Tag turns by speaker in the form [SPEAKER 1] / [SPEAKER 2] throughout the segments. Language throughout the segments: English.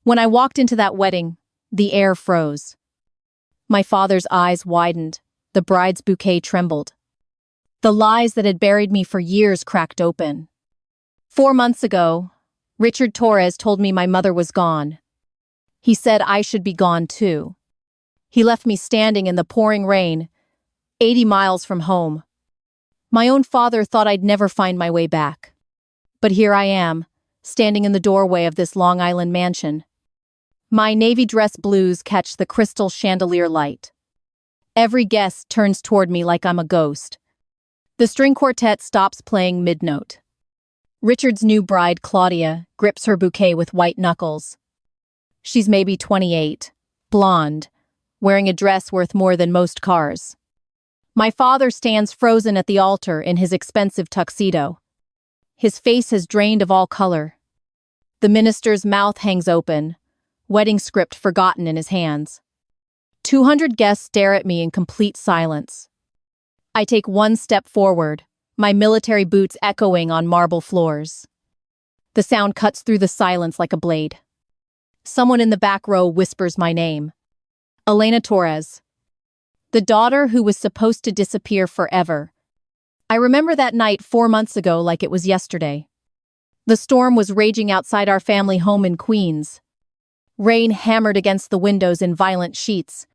[SPEAKER 1] When I walked into that wedding, the air froze. My father's eyes widened. The bride's bouquet trembled. The lies that had buried me for years cracked open. 4 months ago, Richard Torres told me my mother was gone. He said I should be gone too. He left me standing in the pouring rain, 80 miles from home. My own father thought I'd never find my way back. But here I am, standing in the doorway of this Long Island mansion. My navy dress blues catch the crystal chandelier light. Every guest turns toward me like I'm a ghost. The string quartet stops playing mid-note. Richard's new bride, Claudia, grips her bouquet with white knuckles. She's maybe 28, blonde, wearing a dress worth more than most cars. My father stands frozen at the altar in his expensive tuxedo. His face has drained of all color. The minister's mouth hangs open, wedding script forgotten in his hands. 200 guests stare at me in complete silence. I take one step forward, my military boots echoing on marble floors. The sound cuts through the silence like a blade. Someone in the back row whispers my name. Elena Torres. The daughter who was supposed to disappear forever. I remember that night 4 months ago like it was yesterday. The storm was raging outside our family home in Queens. Rain hammered against the windows in violent sheets.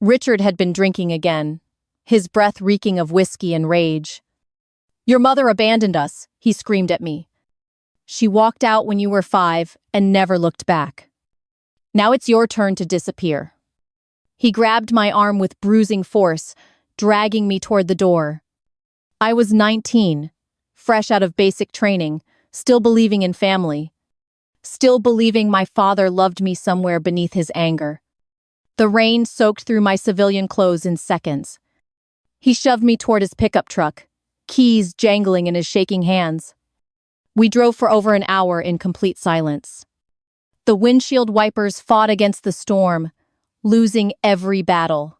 [SPEAKER 1] Richard had been drinking again, his breath reeking of whiskey and rage. "Your mother abandoned us," he screamed at me. "She walked out when you were 5 and never looked back. Now it's your turn to disappear." He grabbed my arm with bruising force, dragging me toward the door. I was 19, fresh out of basic training, still believing in family. Still believing my father loved me somewhere beneath his anger. The rain soaked through my civilian clothes in seconds. He shoved me toward his pickup truck, keys jangling in his shaking hands. We drove for over an hour in complete silence. The windshield wipers fought against the storm, losing every battle.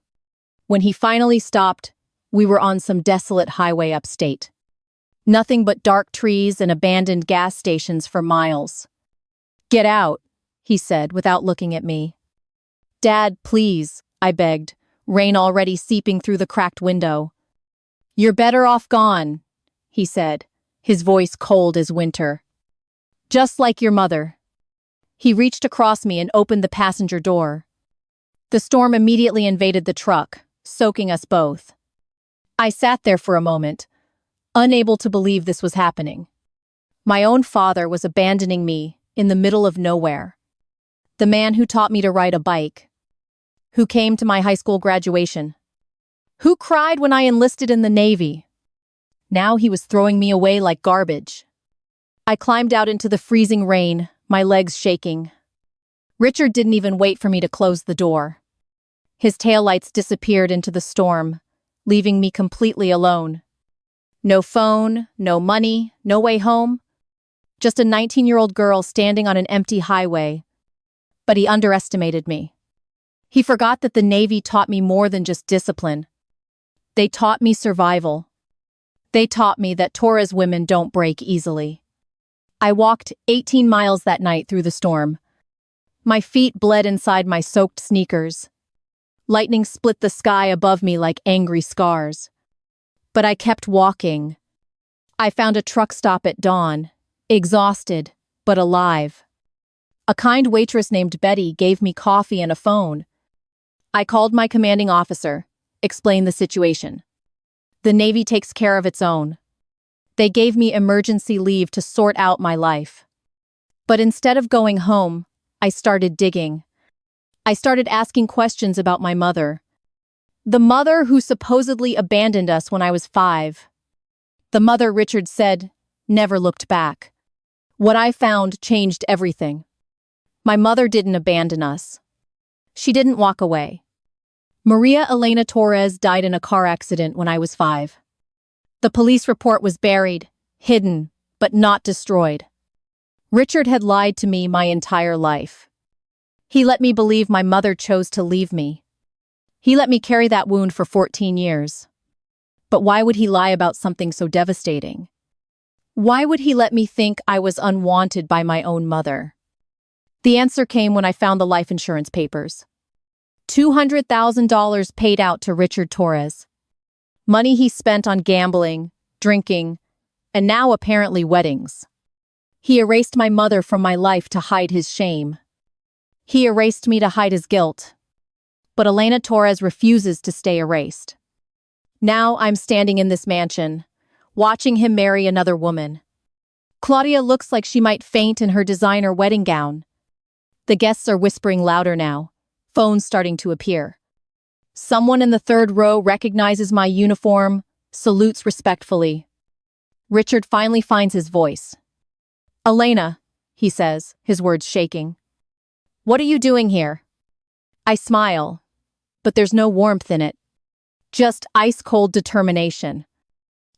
[SPEAKER 1] When he finally stopped, we were on some desolate highway upstate. Nothing but dark trees and abandoned gas stations for miles. "Get out," he said without looking at me. "Dad, please," I begged, rain already seeping through the cracked window. "You're better off gone," he said, his voice cold as winter. "Just like your mother." He reached across me and opened the passenger door. The storm immediately invaded the truck, soaking us both. I sat there for a moment, unable to believe this was happening. My own father was abandoning me in the middle of nowhere. The man who taught me to ride a bike, who came to my high school graduation, who cried when I enlisted in the Navy. Now he was throwing me away like garbage. I climbed out into the freezing rain, my legs shaking. Richard didn't even wait for me to close the door. His taillights disappeared into the storm, leaving me completely alone. No phone, no money, no way home. Just a 19-year-old girl standing on an empty highway. But he underestimated me. He forgot that the Navy taught me more than just discipline. They taught me survival. They taught me that Torres women don't break easily. I walked 18 miles that night through the storm. My feet bled inside my soaked sneakers. Lightning split the sky above me like angry scars. But I kept walking. I found a truck stop at dawn, exhausted, but alive. A kind waitress named Betty gave me coffee and a phone. I called my commanding officer, explained the situation. The Navy takes care of its own. They gave me emergency leave to sort out my life. But instead of going home, I started digging. I started asking questions about my mother. The mother who supposedly abandoned us when I was 5. The mother Richard said never looked back. What I found changed everything. My mother didn't abandon us. She didn't walk away. Maria Elena Torres died in a car accident when I was 5. The police report was buried, hidden, but not destroyed. Richard had lied to me my entire life. He let me believe my mother chose to leave me. He let me carry that wound for 14 years. But why would he lie about something so devastating? Why would he let me think I was unwanted by my own mother? The answer came when I found the life insurance papers. $200,000 paid out to Richard Torres. Money he spent on gambling, drinking, and now apparently weddings. He erased my mother from my life to hide his shame. He erased me to hide his guilt. But Elena Torres refuses to stay erased. Now I'm standing in this mansion, watching him marry another woman. Claudia looks like she might faint in her designer wedding gown. The guests are whispering louder now, phones starting to appear. Someone in the third row recognizes my uniform, salutes respectfully. Richard finally finds his voice. "Elena," he says, his words shaking. "What are you doing here?" I smile, but there's no warmth in it. Just ice-cold determination.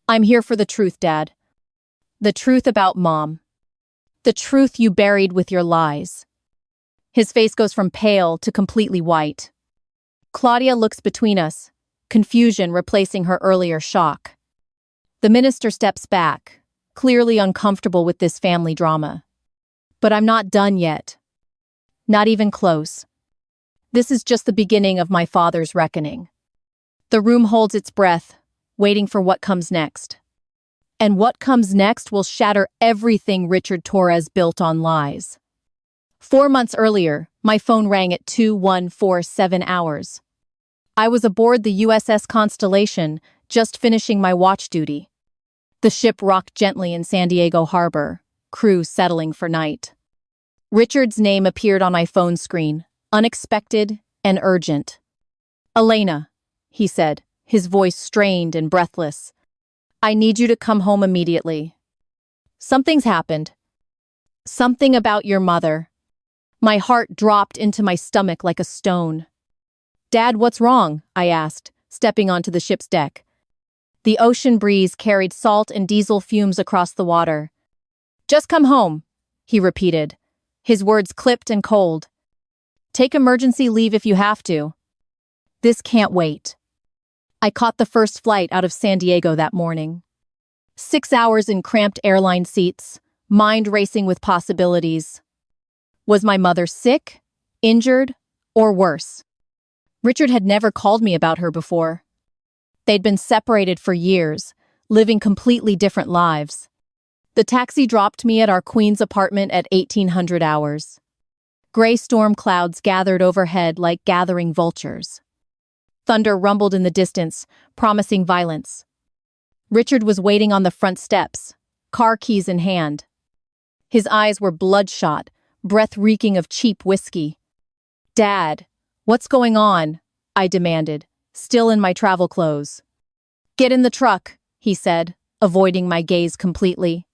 [SPEAKER 1] "I'm here for the truth, Dad. The truth about Mom. The truth you buried with your lies." His face goes from pale to completely white. Claudia looks between us, confusion replacing her earlier shock. The minister steps back, clearly uncomfortable with this family drama. But I'm not done yet. Not even close. This is just the beginning of my father's reckoning. The room holds its breath, waiting for what comes next. And what comes next will shatter everything Richard Torres built on lies. 4 months earlier, my phone rang at 2147 hours. I was aboard the USS Constellation, just finishing my watch duty. The ship rocked gently in San Diego Harbor, crew settling for night. Richard's name appeared on my phone screen, unexpected and urgent. "Elena," he said, his voice strained and breathless. "I need you to come home immediately. Something's happened. Something about your mother." My heart dropped into my stomach like a stone. "Dad, what's wrong?" I asked, stepping onto the ship's deck. The ocean breeze carried salt and diesel fumes across the water. "Just come home," he repeated, his words clipped and cold. "Take emergency leave if you have to. This can't wait." I caught the first flight out of San Diego that morning. 6 hours in cramped airline seats, mind racing with possibilities. Was my mother sick, injured, or worse? Richard had never called me about her before. They'd been separated for years, living completely different lives. The taxi dropped me at our Queens apartment at 1800 hours. Gray storm clouds gathered overhead like gathering vultures. Thunder rumbled in the distance, promising violence. Richard was waiting on the front steps, car keys in hand. His eyes were bloodshot, breath reeking of cheap whiskey. "Dad, what's going on?" I demanded, still in my travel clothes. "Get in the truck," he said, avoiding my gaze completely.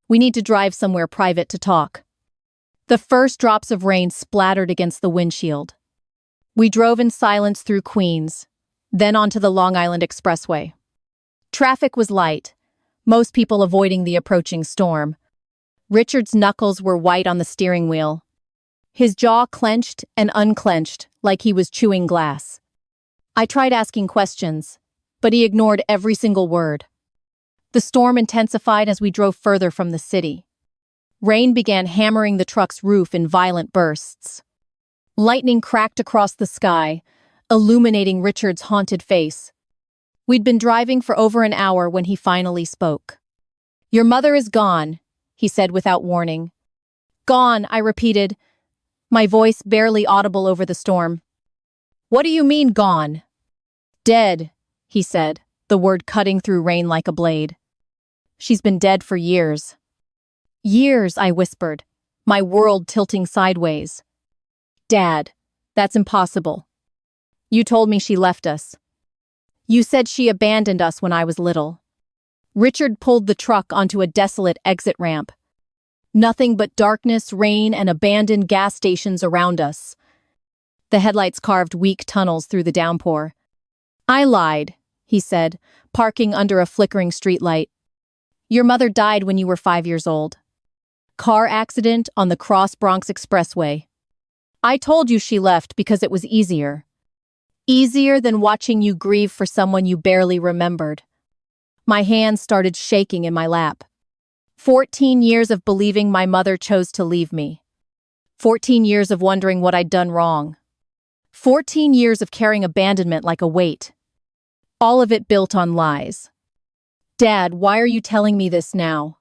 [SPEAKER 1] "We need to drive somewhere private to talk." The first drops of rain splattered against the windshield. We drove in silence through Queens, then onto the Long Island Expressway. Traffic was light, most people avoiding the approaching storm. Richard's knuckles were white on the steering wheel. His jaw clenched and unclenched like he was chewing glass. I tried asking questions, but he ignored every single word. The storm intensified as we drove further from the city. Rain began hammering the truck's roof in violent bursts. Lightning cracked across the sky, illuminating Richard's haunted face. We'd been driving for over an hour when he finally spoke. "Your mother is gone," he said without warning. "Gone," I repeated, my voice barely audible over the storm. "What do you mean, gone?" "Dead," he said, the word cutting through rain like a blade. "She's been dead for years." "Years," I whispered, my world tilting sideways. "Dad, that's impossible. You told me she left us. You said she abandoned us when I was little." Richard pulled the truck onto a desolate exit ramp. Nothing but darkness, rain, and abandoned gas stations around us. The headlights carved weak tunnels through the downpour. "I lied," he said, parking under a flickering streetlight. "Your mother died when you were 5 years old. Car accident on the Cross Bronx Expressway. I told you she left because it was easier. Easier than watching you grieve for someone you barely remembered." My hands started shaking in my lap. 14 years of believing my mother chose to leave me. 14 years of wondering what I'd done wrong. 14 years of carrying abandonment like a weight. All of it built on lies. Dad, why are you telling me this now?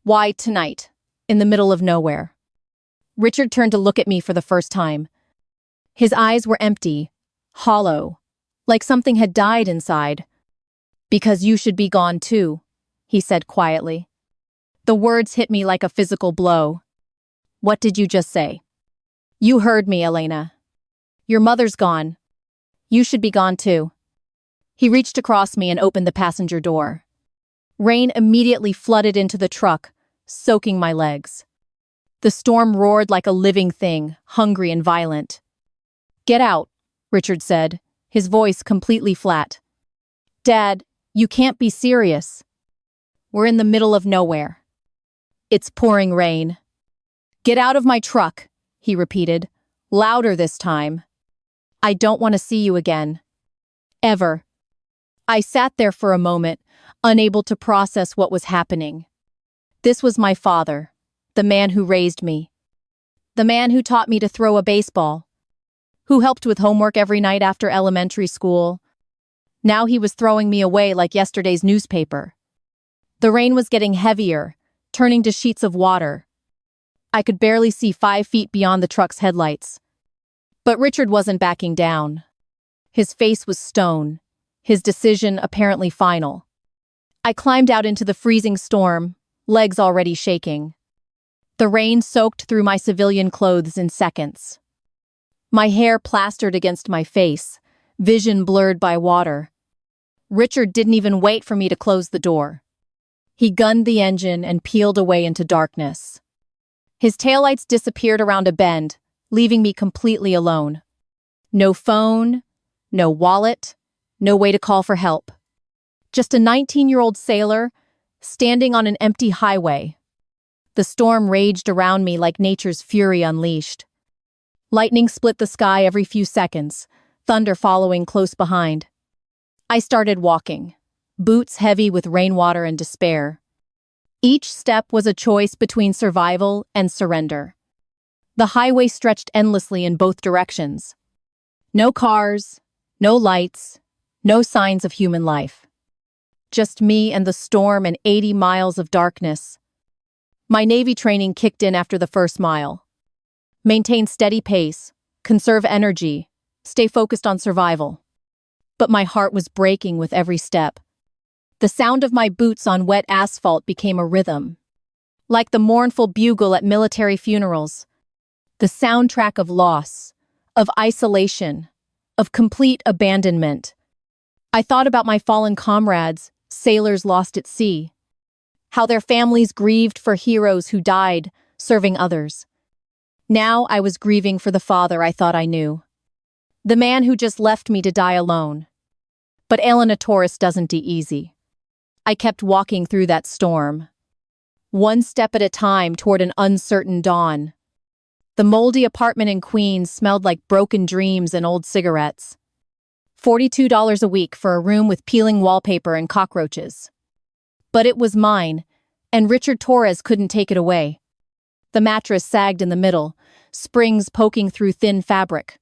[SPEAKER 1] Why tonight, in the middle of nowhere? Richard turned to look at me for the first time. His eyes were empty, hollow, like something had died inside. Because you should be gone too, he said quietly. The words hit me like a physical blow. What did you just say? You heard me, Elena. Your mother's gone. You should be gone too. He reached across me and opened the passenger door. Rain immediately flooded into the truck, soaking my legs. The storm roared like a living thing, hungry and violent. Get out, Richard said, his voice completely flat. Dad, you can't be serious. We're in the middle of nowhere. It's pouring rain. Get out of my truck, he repeated, louder this time. I don't want to see you again. Ever. I sat there for a moment, unable to process what was happening. This was my father, the man who raised me. The man who taught me to throw a baseball. Who helped with homework every night after elementary school. Now he was throwing me away like yesterday's newspaper. The rain was getting heavier, turning to sheets of water. I could barely see 5 feet beyond the truck's headlights. But Richard wasn't backing down. His face was stone, his decision apparently final. I climbed out into the freezing storm, legs already shaking. The rain soaked through my civilian clothes in seconds. My hair plastered against my face, vision blurred by water. Richard didn't even wait for me to close the door. He gunned the engine and peeled away into darkness. His taillights disappeared around a bend, leaving me completely alone. No phone, no wallet, no way to call for help. Just a 19-year-old sailor, standing on an empty highway. The storm raged around me like nature's fury unleashed. Lightning split the sky every few seconds, thunder following close behind. I started walking, boots heavy with rainwater and despair. Each step was a choice between survival and surrender. The highway stretched endlessly in both directions. No cars, no lights, no signs of human life. Just me and the storm and 80 miles of darkness. My Navy training kicked in after the first mile. Maintain steady pace, conserve energy, stay focused on survival. But my heart was breaking with every step. The sound of my boots on wet asphalt became a rhythm. Like the mournful bugle at military funerals. The soundtrack of loss, of isolation, of complete abandonment. I thought about my fallen comrades, sailors lost at sea. How their families grieved for heroes who died, serving others. Now I was grieving for the father I thought I knew. The man who just left me to die alone. But Elena Torres doesn't do easy. I kept walking through that storm. One step at a time toward an uncertain dawn. The moldy apartment in Queens smelled like broken dreams and old cigarettes. $42 a week for a room with peeling wallpaper and cockroaches. But it was mine, and Richard Torres couldn't take it away. The mattress sagged in the middle, springs poking through thin fabric.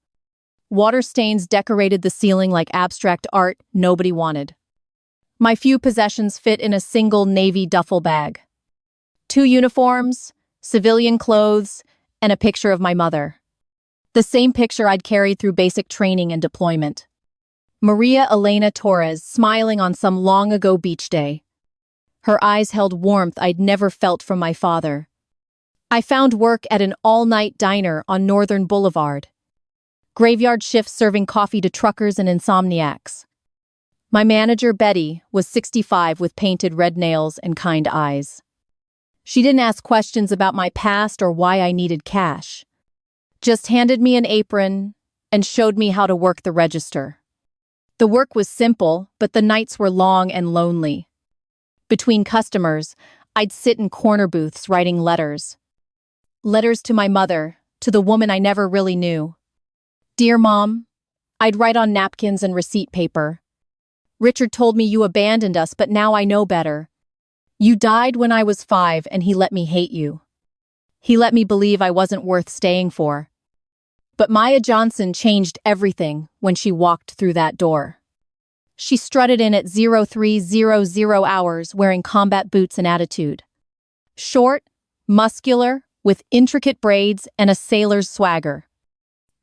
[SPEAKER 1] Water stains decorated the ceiling like abstract art nobody wanted. My few possessions fit in a single Navy duffel bag. 2 uniforms, civilian clothes, and a picture of my mother. The same picture I'd carried through basic training and deployment. Maria Elena Torres smiling on some long-ago beach day. Her eyes held warmth I'd never felt from my father. I found work at an all-night diner on Northern Boulevard. Graveyard shifts serving coffee to truckers and insomniacs. My manager, Betty, was 65 with painted red nails and kind eyes. She didn't ask questions about my past or why I needed cash. Just handed me an apron and showed me how to work the register. The work was simple, but the nights were long and lonely. Between customers, I'd sit in corner booths writing letters. Letters to my mother, to the woman I never really knew. Dear Mom, I'd write on napkins and receipt paper. Richard told me you abandoned us, but now I know better. You died when I was 5 and he let me hate you. He let me believe I wasn't worth staying for. But Maya Johnson changed everything when she walked through that door. She strutted in at 0300 hours wearing combat boots and attitude. Short, muscular, with intricate braids and a sailor's swagger.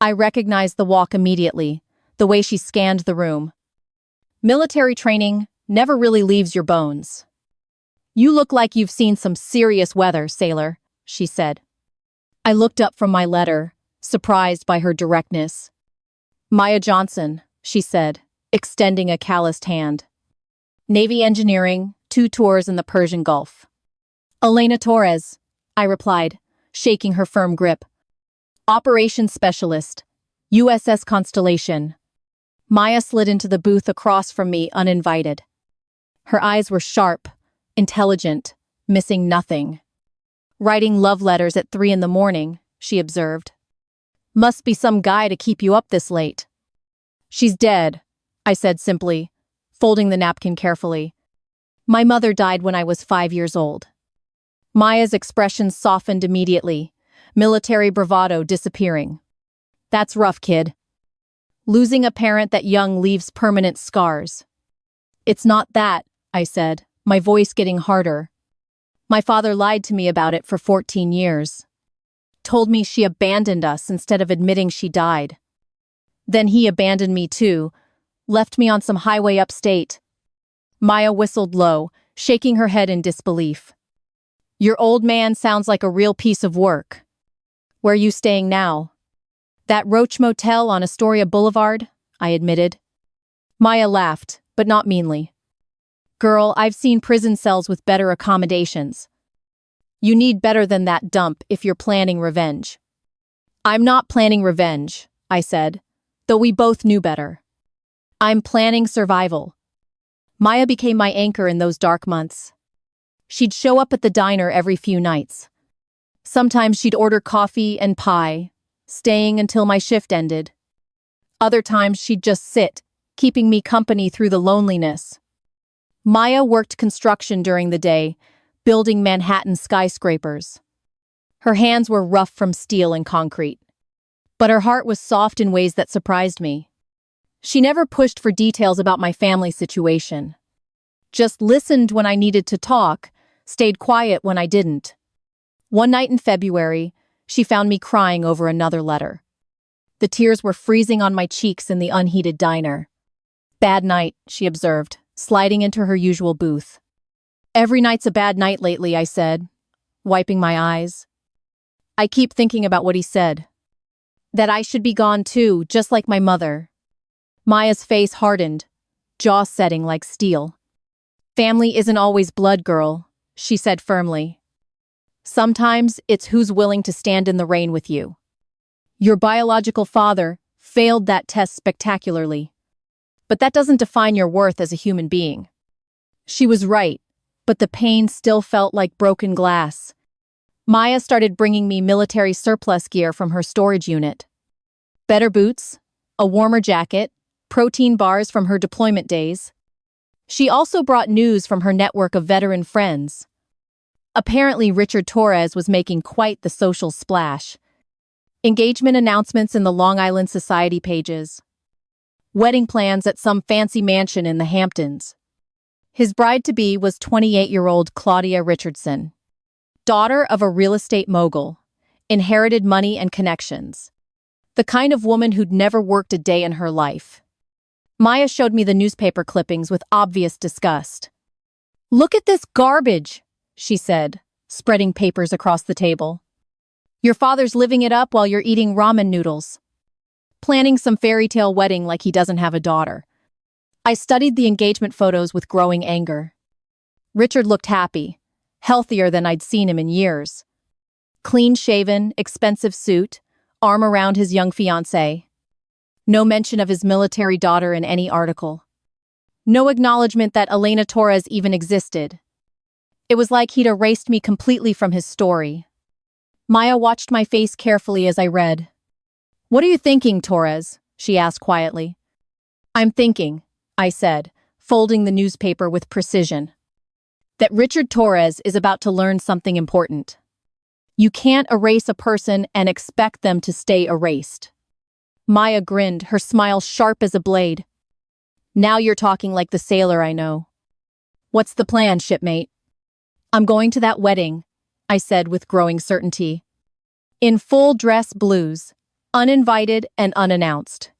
[SPEAKER 1] I recognized the walk immediately, the way she scanned the room. Military training never really leaves your bones. You look like you've seen some serious weather, sailor, she said. I looked up from my letter, surprised by her directness. Maya Johnson, she said, extending a calloused hand. Navy engineering, 2 tours in the Persian Gulf. Elena Torres, I replied, shaking her firm grip. Operations specialist, USS Constellation. Maya slid into the booth across from me uninvited. Her eyes were sharp, intelligent, missing nothing. Writing love letters at 3 in the morning, she observed. Must be some guy to keep you up this late. She's dead, I said simply, folding the napkin carefully. My mother died when I was 5 years old. Maya's expression softened immediately, military bravado disappearing. That's rough, kid. Losing a parent that young leaves permanent scars. It's not that, I said, my voice getting harder. My father lied to me about it for 14 years. Told me she abandoned us instead of admitting she died. Then he abandoned me too, left me on some highway upstate. Maya whistled low, shaking her head in disbelief. Your old man sounds like a real piece of work. Where are you staying now? That Roach Motel on Astoria Boulevard, I admitted. Maya laughed, but not meanly. Girl, I've seen prison cells with better accommodations. You need better than that dump if you're planning revenge. I'm not planning revenge, I said, though we both knew better. I'm planning survival. Maya became my anchor in those dark months. She'd show up at the diner every few nights. Sometimes she'd order coffee and pie, staying until my shift ended. Other times she'd just sit, keeping me company through the loneliness. Maya worked construction during the day, building Manhattan skyscrapers. Her hands were rough from steel and concrete. But her heart was soft in ways that surprised me. She never pushed for details about my family situation. Just listened when I needed to talk, stayed quiet when I didn't. One night in February, she found me crying over another letter. The tears were freezing on my cheeks in the unheated diner. Bad night, she observed, sliding into her usual booth. Every night's a bad night lately, I said, wiping my eyes. I keep thinking about what he said. That I should be gone too, just like my mother. Maya's face hardened, jaw setting like steel. Family isn't always blood, girl, she said firmly. Sometimes it's who's willing to stand in the rain with you. Your biological father failed that test spectacularly. But that doesn't define your worth as a human being. She was right, but the pain still felt like broken glass. Maya started bringing me military surplus gear from her storage unit. Better boots, a warmer jacket, protein bars from her deployment days. She also brought news from her network of veteran friends. Apparently, Richard Torres was making quite the social splash. Engagement announcements in the Long Island Society pages. Wedding plans at some fancy mansion in the Hamptons. His bride-to-be was 28-year-old Claudia Richardson. Daughter of a real estate mogul, inherited money and connections. The kind of woman who'd never worked a day in her life. Maya showed me the newspaper clippings with obvious disgust. Look at this garbage, she said, spreading papers across the table. Your father's living it up while you're eating ramen noodles. Planning some fairy tale wedding like he doesn't have a daughter. I studied the engagement photos with growing anger. Richard looked happy, healthier than I'd seen him in years. Clean-shaven, expensive suit, arm around his young fiancée. No mention of his military daughter in any article. No acknowledgement that Elena Torres even existed. It was like he'd erased me completely from his story. Maya watched my face carefully as I read. What are you thinking, Torres? She asked quietly. I'm thinking, I said, folding the newspaper with precision. That Richard Torres is about to learn something important. You can't erase a person and expect them to stay erased. Maya grinned, her smile sharp as a blade. Now you're talking like the sailor I know. What's the plan, shipmate? I'm going to that wedding, I said with growing certainty. In full dress blues, uninvited and unannounced.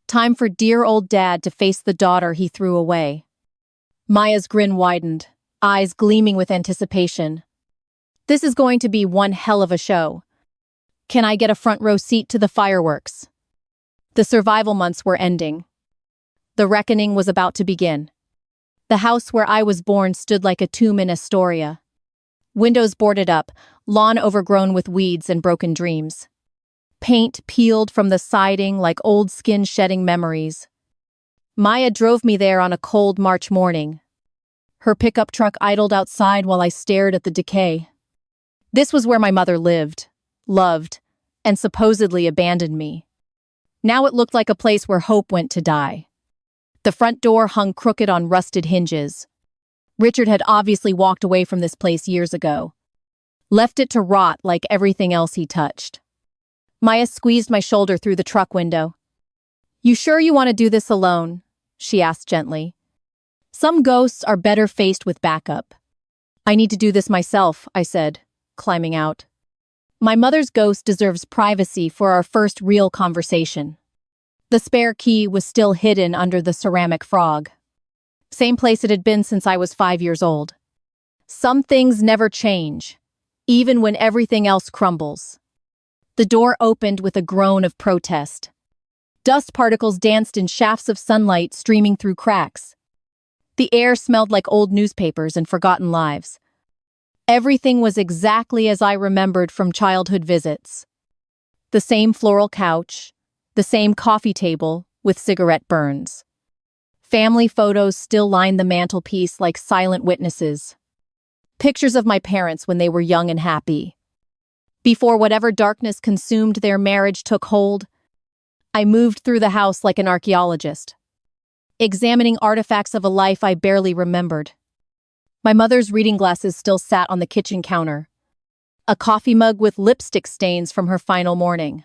[SPEAKER 1] Time for dear old dad to face the daughter he threw away. Maya's grin widened, eyes gleaming with anticipation. This is going to be one hell of a show. Can I get a front row seat to the fireworks? The survival months were ending. The reckoning was about to begin. The house where I was born stood like a tomb in Astoria. Windows boarded up, lawn overgrown with weeds and broken dreams. Paint peeled from the siding like old skin shedding memories. Maya drove me there on a cold March morning. Her pickup truck idled outside while I stared at the decay. This was where my mother lived, loved, and supposedly abandoned me. Now it looked like a place where hope went to die. The front door hung crooked on rusted hinges. Richard had obviously walked away from this place years ago. Left it to rot like everything else he touched. Maya squeezed my shoulder through the truck window. You sure you want to do this alone? She asked gently. Some ghosts are better faced with backup. I need to do this myself, I said, climbing out. My mother's ghost deserves privacy for our first real conversation. The spare key was still hidden under the ceramic frog. Same place it had been since I was 5 years old. Some things never change, even when everything else crumbles. The door opened with a groan of protest. Dust particles danced in shafts of sunlight streaming through cracks. The air smelled like old newspapers and forgotten lives. Everything was exactly as I remembered from childhood visits. The same floral couch, the same coffee table with cigarette burns. Family photos still lined the mantelpiece like silent witnesses. Pictures of my parents when they were young and happy. Before whatever darkness consumed their marriage took hold, I moved through the house like an archaeologist, examining artifacts of a life I barely remembered. My mother's reading glasses still sat on the kitchen counter. A coffee mug with lipstick stains from her final morning.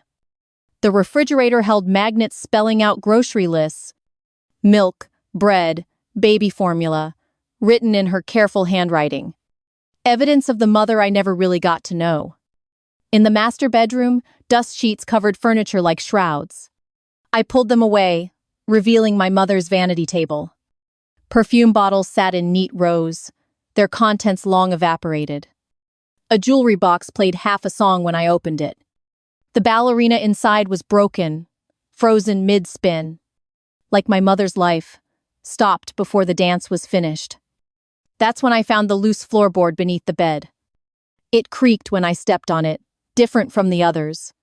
[SPEAKER 1] The refrigerator held magnets spelling out grocery lists. Milk, bread, baby formula, written in her careful handwriting. Evidence of the mother I never really got to know. In the master bedroom, dust sheets covered furniture like shrouds. I pulled them away, revealing my mother's vanity table. Perfume bottles sat in neat rows, their contents long evaporated. A jewelry box played half a song when I opened it. The ballerina inside was broken, frozen mid-spin. Like my mother's life, stopped before the dance was finished. That's when I found the loose floorboard beneath the bed. It creaked when I stepped on it, different from the others.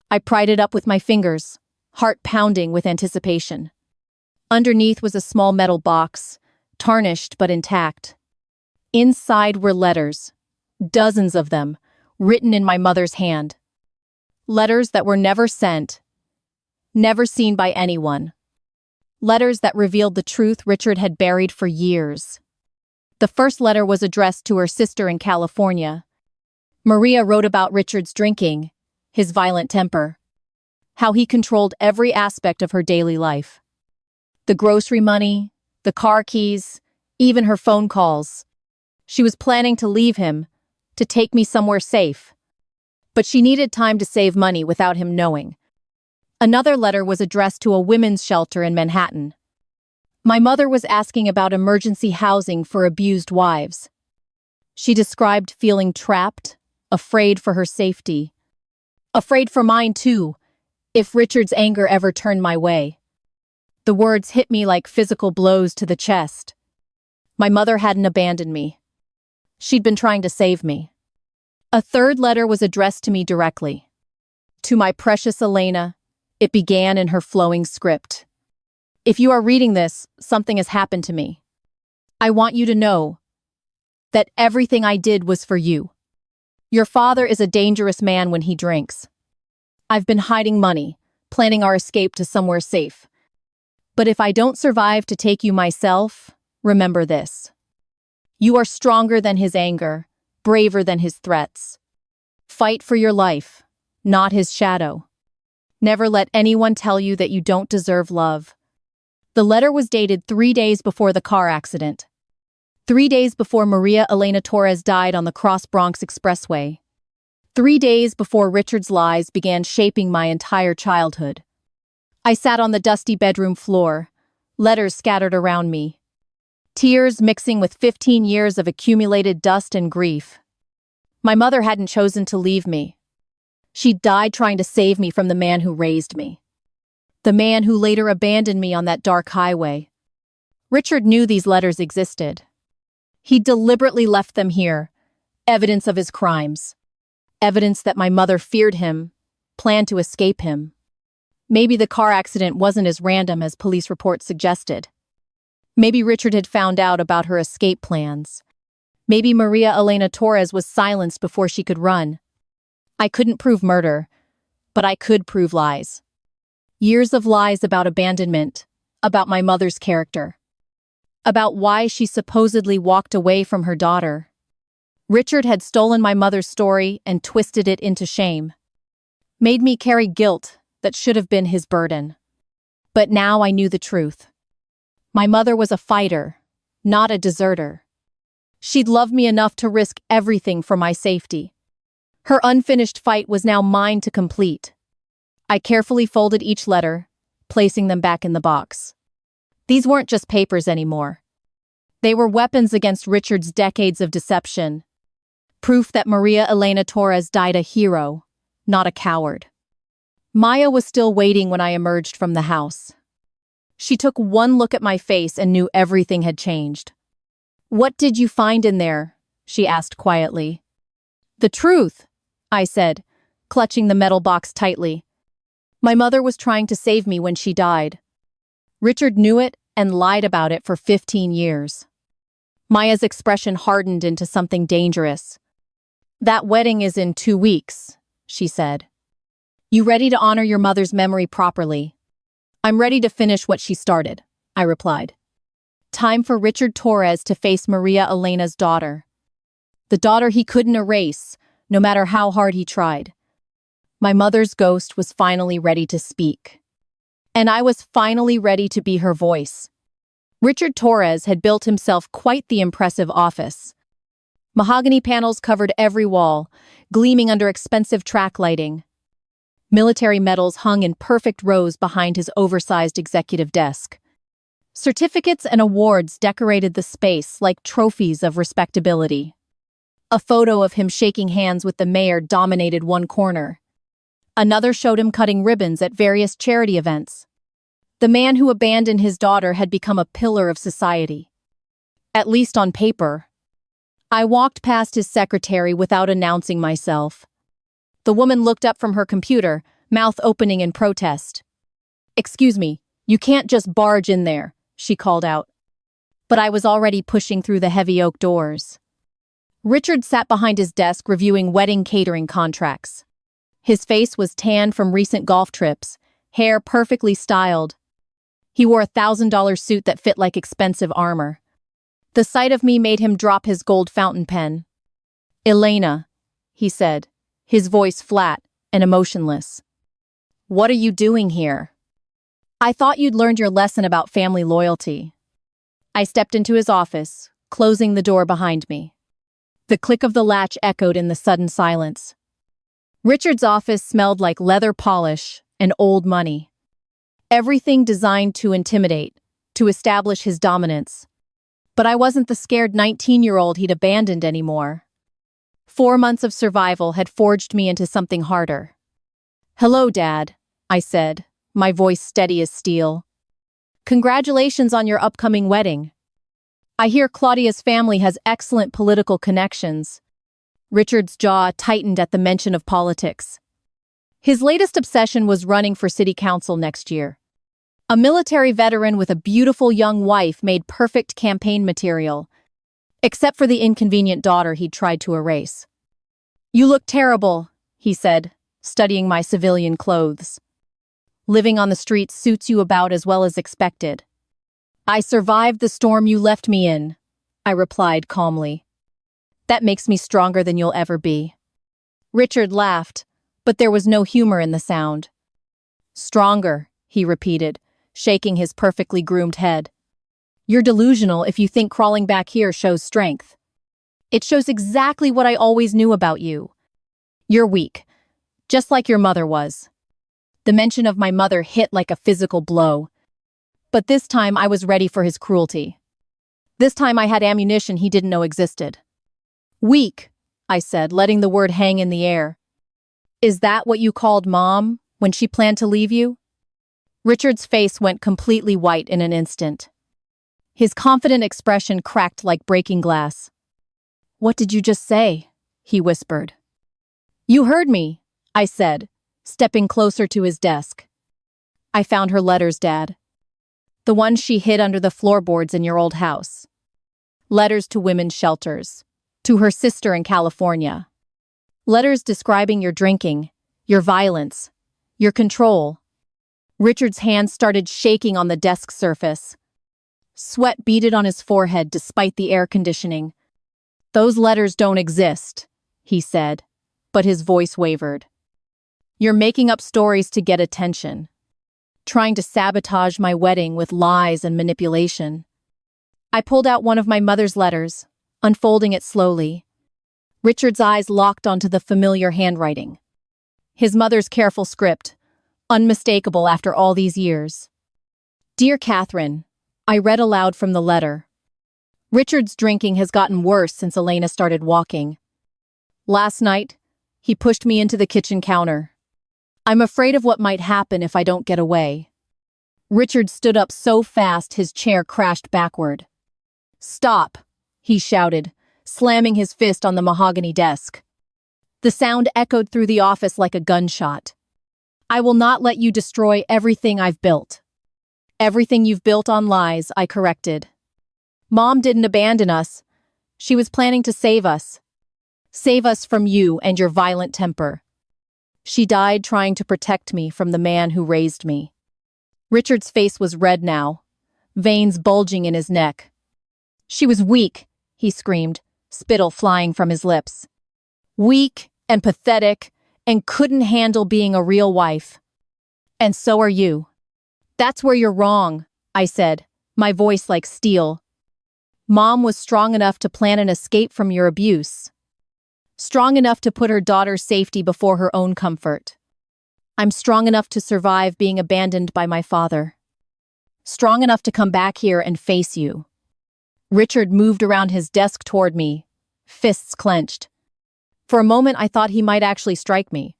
[SPEAKER 1] I pried it up with my fingers, heart pounding with anticipation. Underneath was a small metal box, tarnished but intact. Inside were letters, dozens of them, written in my mother's hand. Letters that were never sent, never seen by anyone. Letters that revealed the truth Richard had buried for years. The first letter was addressed to her sister in California. Maria wrote about Richard's drinking, his violent temper, how he controlled every aspect of her daily life. The grocery money, the car keys, even her phone calls. She was planning to leave him, to take me somewhere safe. But she needed time to save money without him knowing. Another letter was addressed to a women's shelter in Manhattan. My mother was asking about emergency housing for abused wives. She described feeling trapped, afraid for her safety. Afraid for mine too, if Richard's anger ever turned my way. The words hit me like physical blows to the chest. My mother hadn't abandoned me. She'd been trying to save me. A third letter was addressed to me directly. To my precious Elena, it began in her flowing script. If you are reading this, something has happened to me. I want you to know that everything I did was for you. Your father is a dangerous man when he drinks. I've been hiding money, planning our escape to somewhere safe. But if I don't survive to take you myself, remember this. You are stronger than his anger, braver than his threats. Fight for your life, not his shadow. Never let anyone tell you that you don't deserve love. The letter was dated 3 days before the car accident. 3 days before Maria Elena Torres died on the Cross Bronx Expressway. 3 days before Richard's lies began shaping my entire childhood. I sat on the dusty bedroom floor, letters scattered around me. Tears mixing with 15 years of accumulated dust and grief. My mother hadn't chosen to leave me. She died trying to save me from the man who raised me. The man who later abandoned me on that dark highway. Richard knew these letters existed. He deliberately left them here, evidence of his crimes. Evidence that my mother feared him, planned to escape him. Maybe the car accident wasn't as random as police reports suggested. Maybe Richard had found out about her escape plans. Maybe Maria Elena Torres was silenced before she could run. I couldn't prove murder, but I could prove lies. Years of lies about abandonment, about my mother's character, about why she supposedly walked away from her daughter. Richard had stolen my mother's story and twisted it into shame. Made me carry guilt that should have been his burden. But now I knew the truth. My mother was a fighter, not a deserter. She'd loved me enough to risk everything for my safety. Her unfinished fight was now mine to complete. I carefully folded each letter, placing them back in the box. These weren't just papers anymore. They were weapons against Richard's decades of deception. Proof that Maria Elena Torres died a hero, not a coward. Maya was still waiting when I emerged from the house. She took one look at my face and knew everything had changed. "What did you find in there?" she asked quietly. "The truth," I said, clutching the metal box tightly. My mother was trying to save me when she died. Richard knew it and lied about it for 15 years. Maya's expression hardened into something dangerous. "That wedding is in 2 weeks," she said. "You ready to honor your mother's memory properly?" "I'm ready to finish what she started," I replied. Time for Richard Torres to face Maria Elena's daughter. The daughter he couldn't erase, no matter how hard he tried. My mother's ghost was finally ready to speak. And I was finally ready to be her voice. Richard Torres had built himself quite the impressive office. Mahogany panels covered every wall, gleaming under expensive track lighting. Military medals hung in perfect rows behind his oversized executive desk. Certificates and awards decorated the space like trophies of respectability. A photo of him shaking hands with the mayor dominated one corner. Another showed him cutting ribbons at various charity events. The man who abandoned his daughter had become a pillar of society. At least on paper. I walked past his secretary without announcing myself. The woman looked up from her computer, mouth opening in protest. "Excuse me, you can't just barge in there," she called out. But I was already pushing through the heavy oak doors. Richard sat behind his desk reviewing wedding catering contracts. His face was tanned from recent golf trips, hair perfectly styled. He wore a $1,000 suit that fit like expensive armor. The sight of me made him drop his gold fountain pen. "Elena," he said, his voice flat and emotionless. "What are you doing here?" "I thought you'd learned your lesson about family loyalty." I stepped into his office, closing the door behind me. The click of the latch echoed in the sudden silence. Richard's office smelled like leather polish and old money. Everything designed to intimidate, to establish his dominance. But I wasn't the scared 19-year-old he'd abandoned anymore. 4 months of survival had forged me into something harder. "Hello, Dad," I said, my voice steady as steel. "Congratulations on your upcoming wedding. I hear Claudia's family has excellent political connections." Richard's jaw tightened at the mention of politics. His latest obsession was running for city council next year. A military veteran with a beautiful young wife made perfect campaign material, except for the inconvenient daughter he'd tried to erase. "You look terrible," he said, studying my civilian clothes. "Living on the streets suits you about as well as expected." "I survived the storm you left me in," I replied calmly. "That makes me stronger than you'll ever be." Richard laughed, but there was no humor in the sound. Stronger, he repeated, shaking his perfectly groomed head. You're delusional if you think crawling back here shows strength. It shows exactly what I always knew about you. You're weak, just like your mother was. The mention of my mother hit like a physical blow. But this time I was ready for his cruelty. This time I had ammunition he didn't know existed. Weak, I said, letting the word hang in the air. Is that what you called Mom when she planned to leave you? Richard's face went completely white in an instant. His confident expression cracked like breaking glass. What did you just say? He whispered. You heard me, I said, stepping closer to his desk. I found her letters, Dad. The ones she hid under the floorboards in your old house. Letters to women's shelters. To her sister in California. Letters describing your drinking, your violence, your control. Richard's hands started shaking on the desk surface. Sweat beaded on his forehead despite the air conditioning. Those letters don't exist, he said, but his voice wavered. You're making up stories to get attention. Trying to sabotage my wedding with lies and manipulation. I pulled out one of my mother's letters, unfolding it slowly. Richard's eyes locked onto the familiar handwriting. His mother's careful script, unmistakable after all these years. Dear Catherine, I read aloud from the letter. Richard's drinking has gotten worse since Elena started walking. Last night, he pushed me into the kitchen counter. I'm afraid of what might happen if I don't get away. Richard stood up so fast his chair crashed backward. Stop, he shouted, slamming his fist on the mahogany desk. The sound echoed through the office like a gunshot. I will not let you destroy everything I've built. Everything you've built on lies, I corrected. Mom didn't abandon us. She was planning to save us. Save us from you and your violent temper. She died trying to protect me from the man who raised me. Richard's face was red now, veins bulging in his neck. She was weak, he screamed, spittle flying from his lips. Weak and pathetic and couldn't handle being a real wife. And so are you. That's where you're wrong, I said, my voice like steel. Mom was strong enough to plan an escape from your abuse. Strong enough to put her daughter's safety before her own comfort. I'm strong enough to survive being abandoned by my father. Strong enough to come back here and face you. Richard moved around his desk toward me, fists clenched. For a moment I thought he might actually strike me.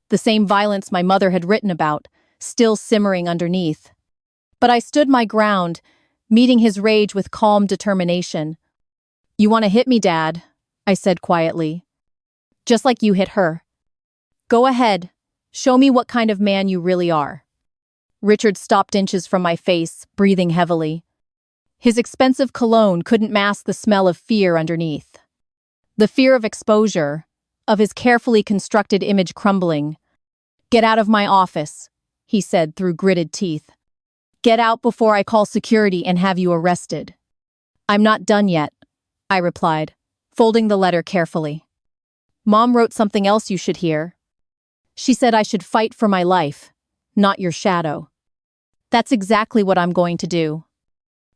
[SPEAKER 1] The same violence my mother had written about, still simmering underneath. But I stood my ground, meeting his rage with calm determination. You want to hit me, Dad? I said quietly. Just like you hit her. Go ahead. Show me what kind of man you really are. Richard stopped inches from my face, breathing heavily. His expensive cologne couldn't mask the smell of fear underneath. The fear of exposure, of his carefully constructed image crumbling. Get out of my office, he said through gritted teeth. Get out before I call security and have you arrested. I'm not done yet, I replied, folding the letter carefully. Mom wrote something else you should hear. She said I should fight for my life, not your shadow. That's exactly what I'm going to do.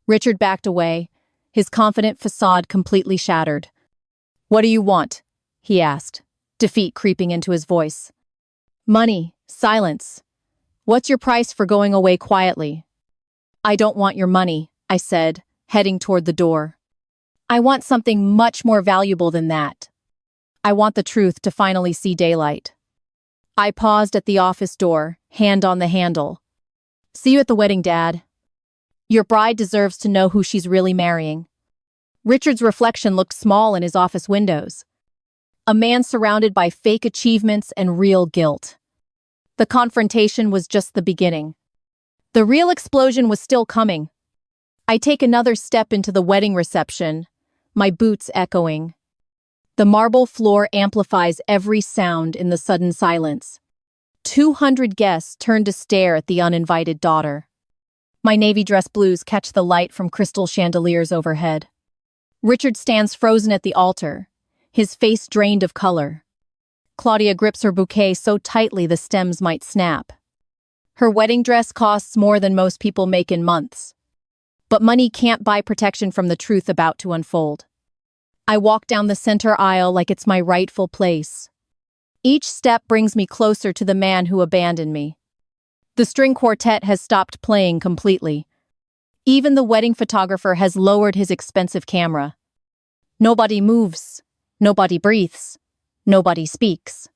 [SPEAKER 1] Richard backed away, his confident facade completely shattered. What do you want? He asked, defeat creeping into his voice. Money, silence. What's your price for going away quietly? I don't want your money, I said, heading toward the door. I want something much more valuable than that. I want the truth to finally see daylight. I paused at the office door, hand on the handle. See you at the wedding, Dad. Your bride deserves to know who she's really marrying. Richard's reflection looked small in his office windows. A man surrounded by fake achievements and real guilt. The confrontation was just the beginning. The real explosion was still coming. I take another step into the wedding reception, my boots echoing. The marble floor amplifies every sound in the sudden silence. 200 guests turn to stare at the uninvited daughter. My navy dress blues catch the light from crystal chandeliers overhead. Richard stands frozen at the altar, his face drained of color. Claudia grips her bouquet so tightly the stems might snap. Her wedding dress costs more than most people make in months. But money can't buy protection from the truth about to unfold. I walk down the center aisle like it's my rightful place. Each step brings me closer to the man who abandoned me. The string quartet has stopped playing completely. Even the wedding photographer has lowered his expensive camera. Nobody moves. Nobody breathes. Nobody speaks.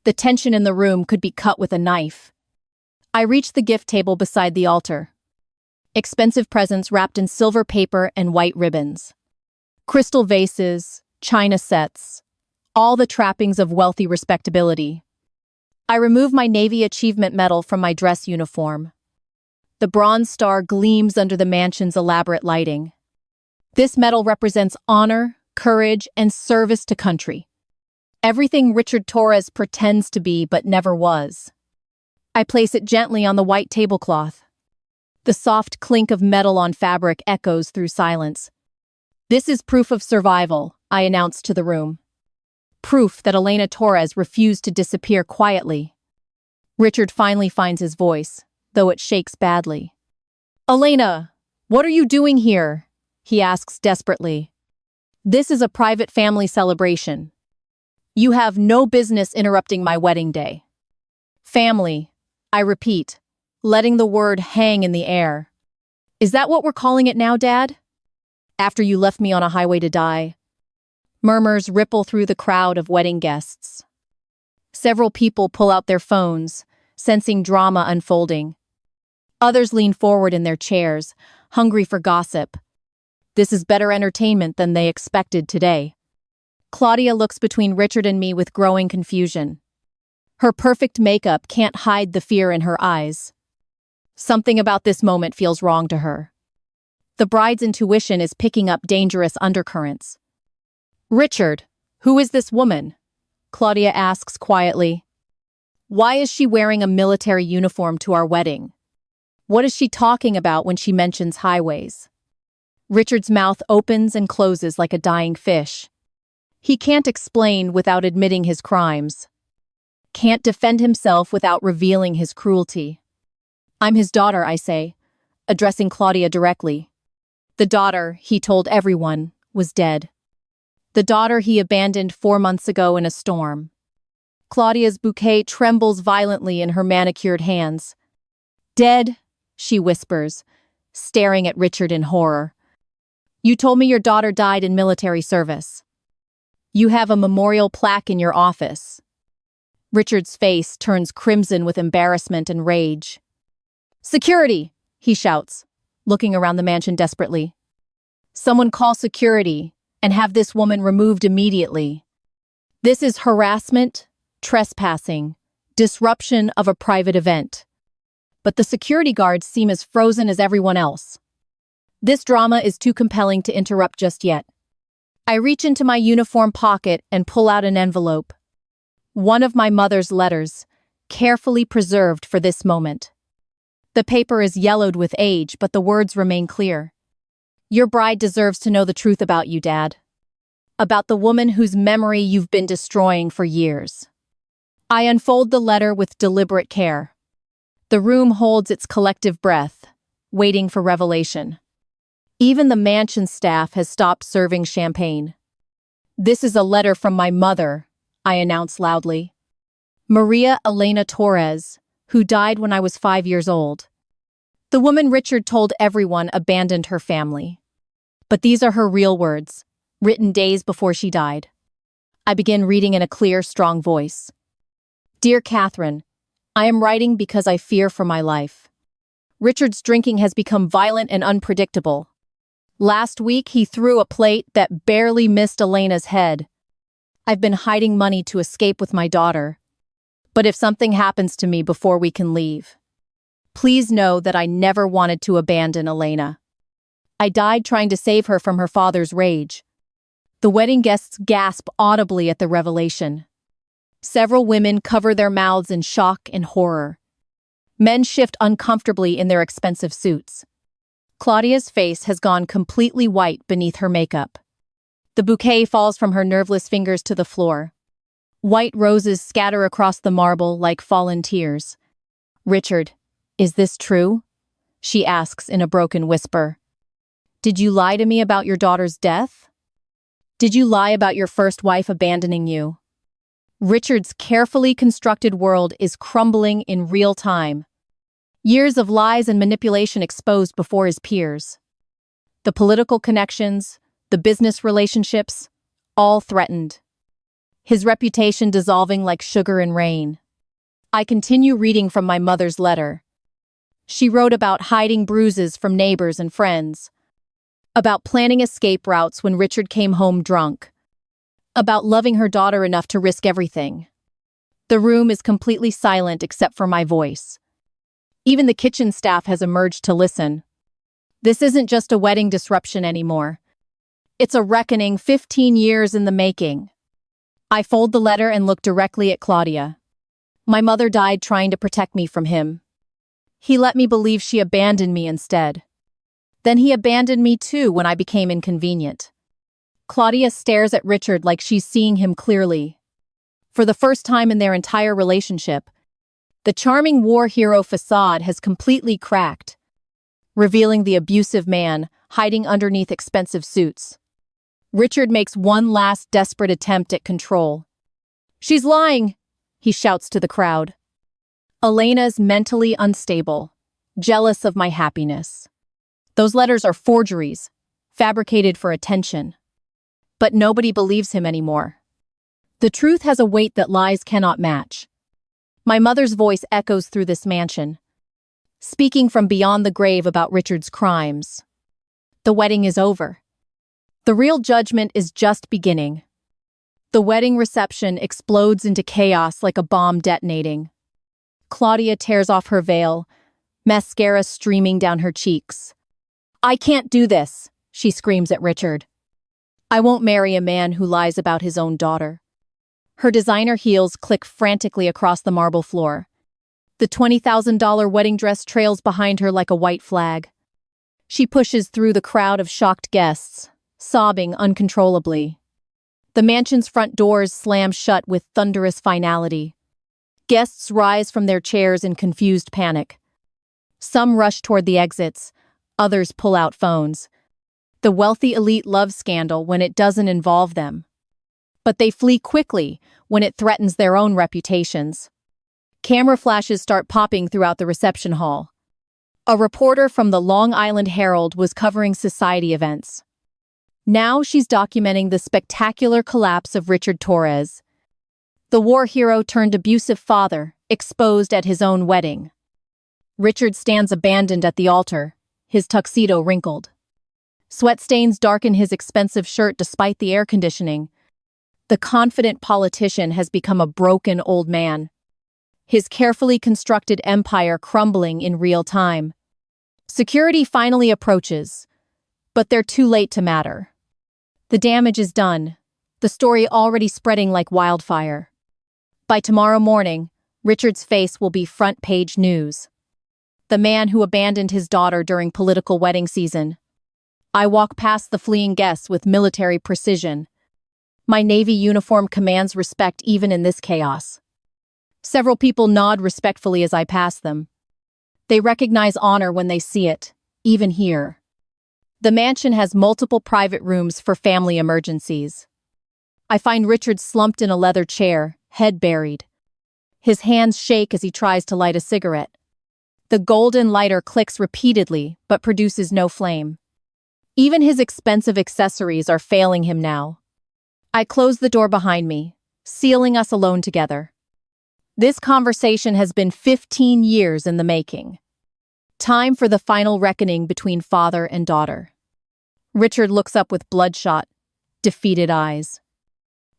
[SPEAKER 1] The tension in the room could be cut with a knife. I reach the gift table beside the altar. Expensive presents wrapped in silver paper and white ribbons. Crystal vases, china sets, all the trappings of wealthy respectability. I remove my Navy Achievement Medal from my dress uniform. The bronze star gleams under the mansion's elaborate lighting. This medal represents honor, courage, and service to country. Everything Richard Torres pretends to be but never was. I place it gently on the white tablecloth. The soft clink of metal on fabric echoes through silence. This is proof of survival, I announce to the room. Proof that Elena Torres refused to disappear quietly. Richard finally finds his voice, though it shakes badly. "Elena, what are you doing here?" he asks desperately. "This is a private family celebration. You have no business interrupting my wedding day." "Family," I repeat, letting the word hang in the air. "Is that what we're calling it now, Dad? After you left me on a highway to die?" Murmurs ripple through the crowd of wedding guests. Several people pull out their phones, sensing drama unfolding. Others lean forward in their chairs, hungry for gossip. This is better entertainment than they expected today. Claudia looks between Richard and me with growing confusion. Her perfect makeup can't hide the fear in her eyes. Something about this moment feels wrong to her. The bride's intuition is picking up dangerous undercurrents. "Richard, who is this woman?" Claudia asks quietly. "Why is she wearing a military uniform to our wedding? What is she talking about when she mentions highways?" Richard's mouth opens and closes like a dying fish. He can't explain without admitting his crimes. Can't defend himself without revealing his cruelty. "I'm his daughter," I say, addressing Claudia directly. The daughter, he told everyone, was dead. The daughter he abandoned 4 months ago in a storm. Claudia's bouquet trembles violently in her manicured hands. "Dead?" she whispers, staring at Richard in horror. "You told me your daughter died in military service. You have a memorial plaque in your office." Richard's face turns crimson with embarrassment and rage. "Security!" he shouts, looking around the mansion desperately. "Someone call security and have this woman removed immediately. This is harassment, trespassing, disruption of a private event." But the security guards seem as frozen as everyone else. This drama is too compelling to interrupt just yet. I reach into my uniform pocket and pull out an envelope. One of my mother's letters, carefully preserved for this moment. The paper is yellowed with age, but the words remain clear. "Your bride deserves to know the truth about you, Dad. About the woman whose memory you've been destroying for years." I unfold the letter with deliberate care. The room holds its collective breath, waiting for revelation. Even the mansion staff has stopped serving champagne. "This is a letter from my mother," I announce loudly. "Maria Elena Torres, who died when I was 5 years old. The woman Richard told everyone abandoned her family. But these are her real words, written days before she died." I begin reading in a clear, strong voice. "Dear Catherine, I am writing because I fear for my life. Richard's drinking has become violent and unpredictable. Last week, he threw a plate that barely missed Elena's head. I've been hiding money to escape with my daughter. But if something happens to me before we can leave, please know that I never wanted to abandon Elena. I died trying to save her from her father's rage." The wedding guests gasp audibly at the revelation. Several women cover their mouths in shock and horror. Men shift uncomfortably in their expensive suits. Claudia's face has gone completely white beneath her makeup. The bouquet falls from her nerveless fingers to the floor. White roses scatter across the marble like fallen tears. "Richard, is this true?" she asks in a broken whisper. "Did you lie to me about your daughter's death? Did you lie about your first wife abandoning you?" Richard's carefully constructed world is crumbling in real time. Years of lies and manipulation exposed before his peers. The political connections, the business relationships, all threatened. His reputation dissolving like sugar in rain. I continue reading from my mother's letter. She wrote about hiding bruises from neighbors and friends, about planning escape routes when Richard came home drunk, about loving her daughter enough to risk everything. The room is completely silent except for my voice. Even the kitchen staff has emerged to listen. This isn't just a wedding disruption anymore. It's a reckoning 15 years in the making. I fold the letter and look directly at Claudia. My mother died trying to protect me from him. He let me believe she abandoned me instead. Then he abandoned me too when I became inconvenient. Claudia stares at Richard like she's seeing him clearly. For the first time in their entire relationship, the charming war hero facade has completely cracked, revealing the abusive man hiding underneath expensive suits. Richard makes one last desperate attempt at control. "She's lying," he shouts to the crowd. "Elena's mentally unstable, jealous of my happiness. Those letters are forgeries, fabricated for attention." But nobody believes him anymore. The truth has a weight that lies cannot match. My mother's voice echoes through this mansion, speaking from beyond the grave about Richard's crimes. The wedding is over. The real judgment is just beginning. The wedding reception explodes into chaos like a bomb detonating. Claudia tears off her veil, mascara streaming down her cheeks. "I can't do this," she screams at Richard. "I won't marry a man who lies about his own daughter." Her designer heels click frantically across the marble floor. The $20,000 wedding dress trails behind her like a white flag. She pushes through the crowd of shocked guests, sobbing uncontrollably. The mansion's front doors slam shut with thunderous finality. Guests rise from their chairs in confused panic. Some rush toward the exits, others pull out phones. The wealthy elite love scandal when it doesn't involve them. But they flee quickly when it threatens their own reputations. Camera flashes start popping throughout the reception hall. A reporter from the Long Island Herald was covering society events. Now she's documenting the spectacular collapse of Richard Torres, the war hero turned abusive father, exposed at his own wedding. Richard stands abandoned at the altar, his tuxedo wrinkled. Sweat stains darken his expensive shirt despite the air conditioning. The confident politician has become a broken old man, his carefully constructed empire crumbling in real time. Security finally approaches, but they're too late to matter. The damage is done, the story already spreading like wildfire. By tomorrow morning, Richard's face will be front-page news. The man who abandoned his daughter during political wedding season. I walk past the fleeing guests with military precision. My Navy uniform commands respect even in this chaos. Several people nod respectfully as I pass them. They recognize honor when they see it, even here. The mansion has multiple private rooms for family emergencies. I find Richard slumped in a leather chair, head buried. His hands shake as he tries to light a cigarette. The golden lighter clicks repeatedly, but produces no flame. Even his expensive accessories are failing him now. I close the door behind me, sealing us alone together. This conversation has been 15 years in the making. Time for the final reckoning between father and daughter. Richard looks up with bloodshot, defeated eyes.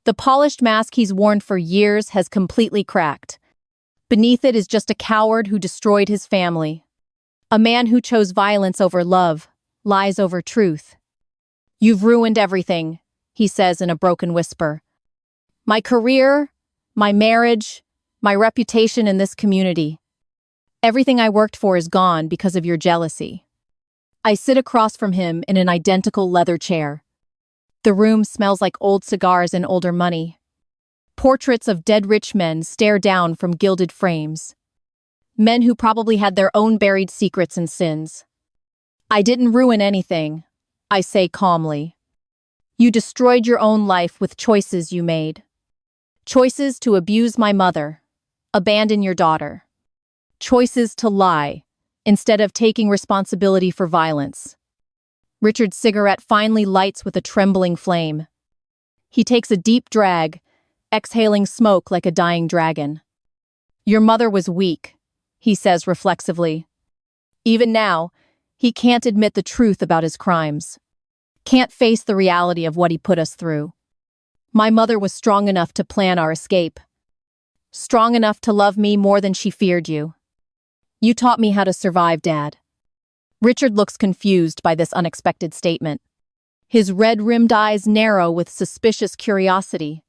[SPEAKER 1] The polished mask he's worn for years has completely cracked. Beneath it is just a coward who destroyed his family. A man who chose violence over love, lies over truth. "You've ruined everything," he says in a broken whisper. "My career, my marriage, my reputation in this community. Everything I worked for is gone because of your jealousy." I sit across from him in an identical leather chair. The room smells like old cigars and older money. Portraits of dead rich men stare down from gilded frames. Men who probably had their own buried secrets and sins. I didn't ruin anything, I say calmly. You destroyed your own life with choices you made. Choices to abuse my mother, abandon your daughter. Choices to lie, instead of taking responsibility for violence. Richard's cigarette finally lights with a trembling flame. He takes a deep drag, exhaling smoke like a dying dragon. Your mother was weak, he says reflexively. Even now, he can't admit the truth about his crimes. Can't face the reality of what he put us through. My mother was strong enough to plan our escape. Strong enough to love me more than she feared you. You taught me how to survive, Dad. Richard looks confused by this unexpected statement. His red-rimmed eyes narrow with suspicious curiosity.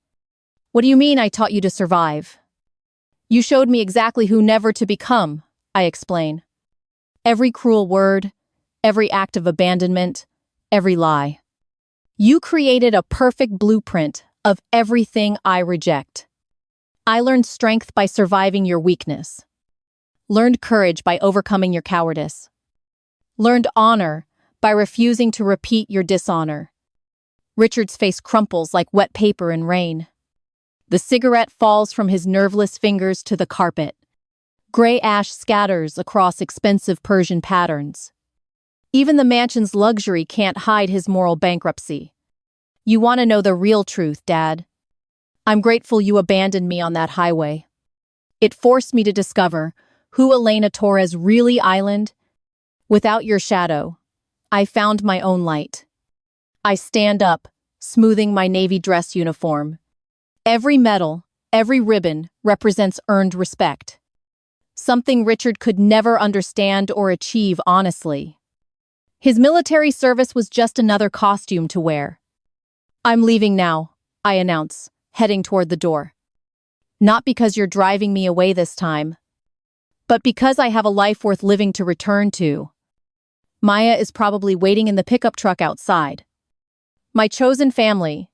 [SPEAKER 1] What do you mean I taught you to survive? You showed me exactly who never to become, I explain. Every cruel word, every act of abandonment, every lie. You created a perfect blueprint of everything I reject. I learned strength by surviving your weakness. Learned courage by overcoming your cowardice. Learned honor by refusing to repeat your dishonor. Richard's face crumples like wet paper in rain. The cigarette falls from his nerveless fingers to the carpet. Gray ash scatters across expensive Persian patterns. Even the mansion's luxury can't hide his moral bankruptcy. You want to know the real truth, Dad? I'm grateful you abandoned me on that highway. It forced me to discover who Elena Torres really island. Without your shadow, I found my own light. I stand up, smoothing my navy dress uniform. Every medal, every ribbon represents earned respect. Something Richard could never understand or achieve honestly. His military service was just another costume to wear. I'm leaving now, I announce, heading toward the door. Not because you're driving me away this time, but because I have a life worth living to return to. Maya is probably waiting in the pickup truck outside. My chosen family.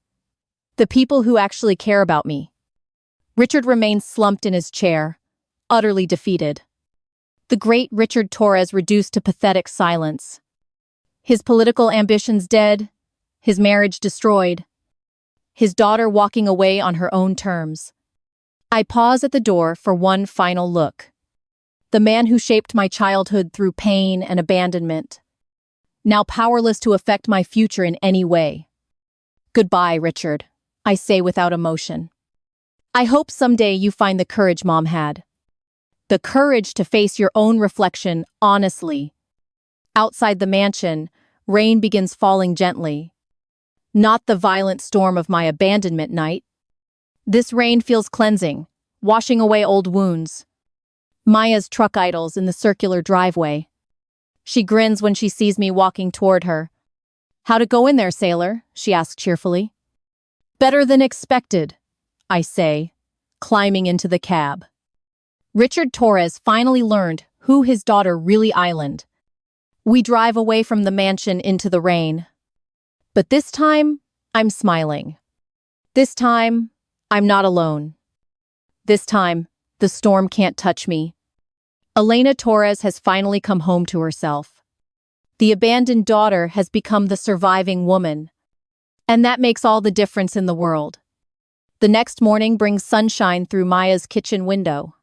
[SPEAKER 1] The people who actually care about me. Richard remains slumped in his chair, utterly defeated. The great Richard Torres reduced to pathetic silence. His political ambitions dead, his marriage destroyed, his daughter walking away on her own terms. I pause at the door for one final look. The man who shaped my childhood through pain and abandonment. Now powerless to affect my future in any way. Goodbye, Richard, I say without emotion. I hope someday you find the courage Mom had. The courage to face your own reflection honestly. Outside the mansion, rain begins falling gently. Not the violent storm of my abandonment night. This rain feels cleansing, washing away old wounds. Maya's truck idles in the circular driveway. She grins when she sees me walking toward her. How'd it go in there, sailor? She asks cheerfully. Better than expected, I say, climbing into the cab. Richard Torres finally learned who his daughter really island. We drive away from the mansion into the rain. But this time, I'm smiling. This time, I'm not alone. This time, the storm can't touch me. Elena Torres has finally come home to herself. The abandoned daughter has become the surviving woman. And that makes all the difference in the world. The next morning brings sunshine through Maya's kitchen window.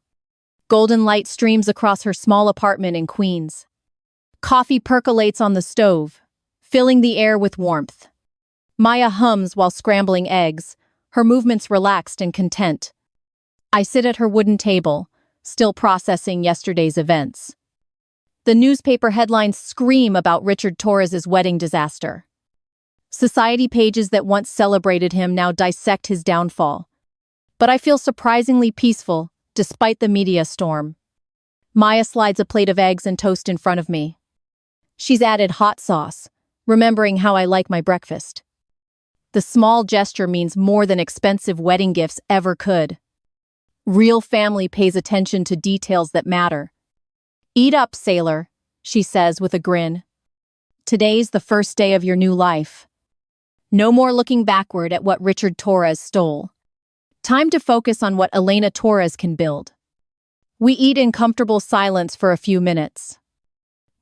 [SPEAKER 1] Golden light streams across her small apartment in Queens. Coffee percolates on the stove, filling the air with warmth. Maya hums while scrambling eggs, her movements relaxed and content. I sit at her wooden table, still processing yesterday's events. The newspaper headlines scream about Richard Torres's wedding disaster. Society pages that once celebrated him now dissect his downfall. But I feel surprisingly peaceful, despite the media storm. Maya slides a plate of eggs and toast in front of me. She's added hot sauce, remembering how I like my breakfast. The small gesture means more than expensive wedding gifts ever could. Real family pays attention to details that matter. Eat up, sailor, she says with a grin. Today's the first day of your new life. No more looking backward at what Richard Torres stole. Time to focus on what Elena Torres can build. We eat in comfortable silence for a few minutes.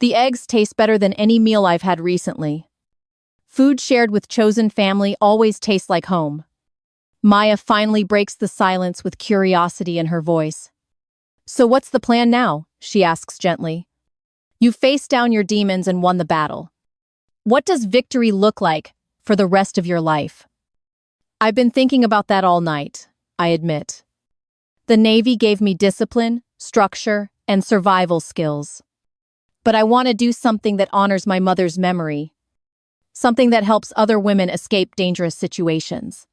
[SPEAKER 1] The eggs taste better than any meal I've had recently. Food shared with chosen family always tastes like home. Maya finally breaks the silence with curiosity in her voice. So what's the plan now? She asks gently. You faced down your demons and won the battle. What does victory look like for the rest of your life? I've been thinking about that all night, I admit. The Navy gave me discipline, structure, and survival skills. But I want to do something that honors my mother's memory. Something that helps other women escape dangerous situations.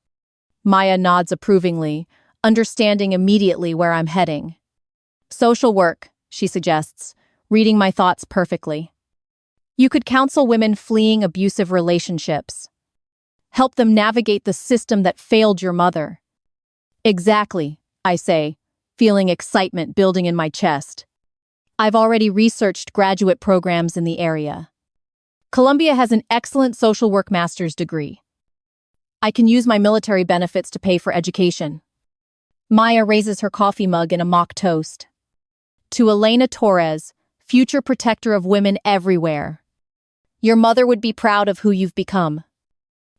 [SPEAKER 1] Maya nods approvingly, understanding immediately where I'm heading. Social work, she suggests, reading my thoughts perfectly. You could counsel women fleeing abusive relationships. Help them navigate the system that failed your mother. Exactly, I say, feeling excitement building in my chest. I've already researched graduate programs in the area. Columbia has an excellent social work master's degree. I can use my military benefits to pay for education. Maya raises her coffee mug in a mock toast. To Elena Torres, future protector of women everywhere. Your mother would be proud of who you've become.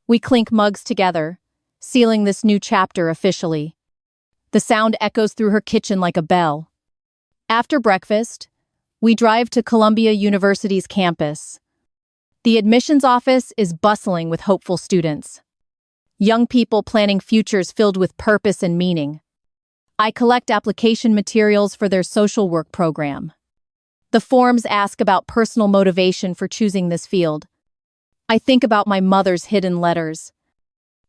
[SPEAKER 1] We clink mugs together, sealing this new chapter officially. The sound echoes through her kitchen like a bell. After breakfast, we drive to Columbia University's campus. The admissions office is bustling with hopeful students. Young people planning futures filled with purpose and meaning. I collect application materials for their social work program. The forms ask about personal motivation for choosing this field. I think about my mother's hidden letters.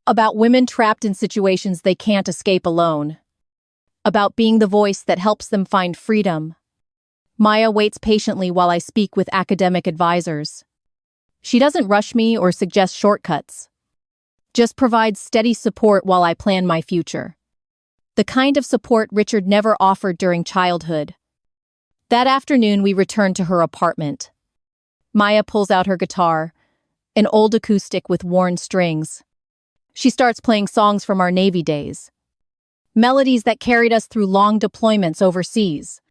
[SPEAKER 1] About women trapped in situations they can't escape alone. About being the voice that helps them find freedom. Maya waits patiently while I speak with academic advisors. She doesn't rush me or suggest shortcuts. Just provides steady support while I plan my future. The kind of support Richard never offered during childhood. That afternoon, we return to her apartment. Maya pulls out her guitar, an old acoustic with worn strings. She starts playing songs from our Navy days. Melodies that carried us through long deployments overseas.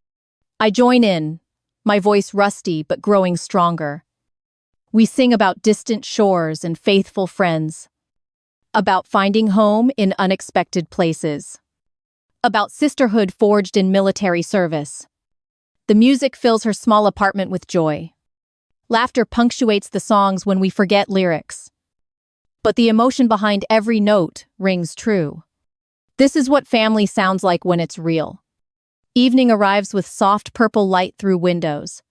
[SPEAKER 1] I join in, my voice rusty but growing stronger. We sing about distant shores and faithful friends. About finding home in unexpected places. About sisterhood forged in military service. The music fills her small apartment with joy. Laughter punctuates the songs when we forget lyrics. But the emotion behind every note rings true. This is what family sounds like when it's real. Evening arrives with soft purple light through windows.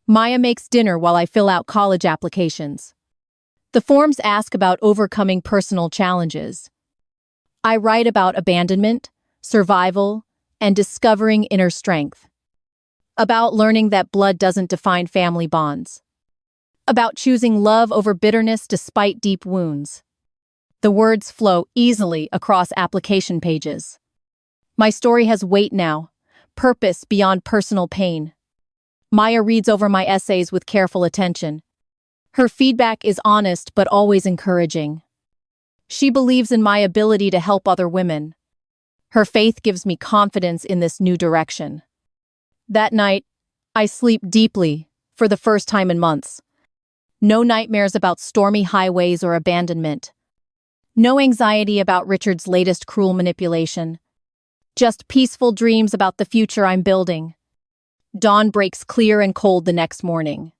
[SPEAKER 1] Maya makes dinner while I fill out college applications. The forms ask about overcoming personal challenges. I write about abandonment, survival, and discovering inner strength. About learning that blood doesn't define family bonds. About choosing love over bitterness despite deep wounds. The words flow easily across application pages. My story has weight now, purpose beyond personal pain. Maya reads over my essays with careful attention. Her feedback is honest but always encouraging. She believes in my ability to help other women. Her faith gives me confidence in this new direction. That night, I sleep deeply for the first time in months. No nightmares about stormy highways or abandonment. No anxiety about Richard's latest cruel manipulation. Just peaceful dreams about the future I'm building. Dawn breaks clear and cold the next morning.